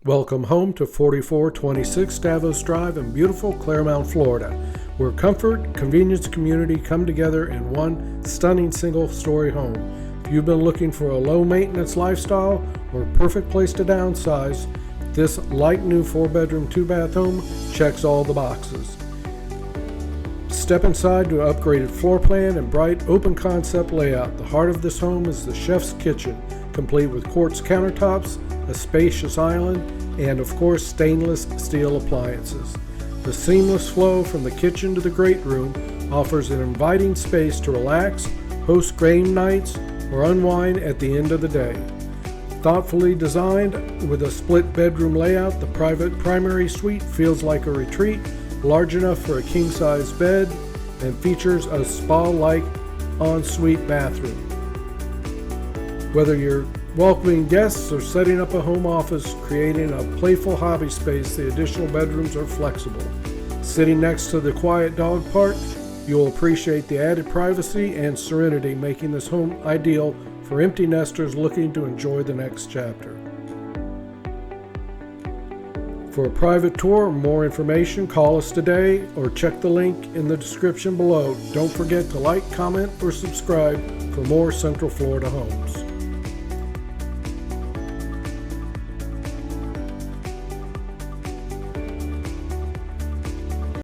Welcome home to 4426 Davos Drive in beautiful Clermont, Florida, where comfort, convenience, community come together in one stunning single-story home. If you've been looking for a low-maintenance lifestyle or a perfect place to downsize, this light new 4-bedroom, 2-bath home checks all the boxes. Step inside to an upgraded floor plan and bright open concept layout. The heart of this home is the chef's kitchen, complete with quartz countertops, a spacious island, and of course stainless steel appliances. The seamless flow from the kitchen to the great room offers an inviting space to relax, host game nights, or unwind at the end of the day. Thoughtfully designed with a split bedroom layout, the private primary suite feels like a retreat, large enough for a king-size bed, and features a spa-like ensuite bathroom. Whether you're welcoming guests or setting up a home office, creating a playful hobby space, the additional bedrooms are flexible. Sitting next to the quiet dog park, you'll appreciate the added privacy and serenity, making this home ideal for empty nesters looking to enjoy the next chapter. For a private tour or more information, call us today or check the link in the description below. Don't forget to like, comment, or subscribe for more Central Florida homes.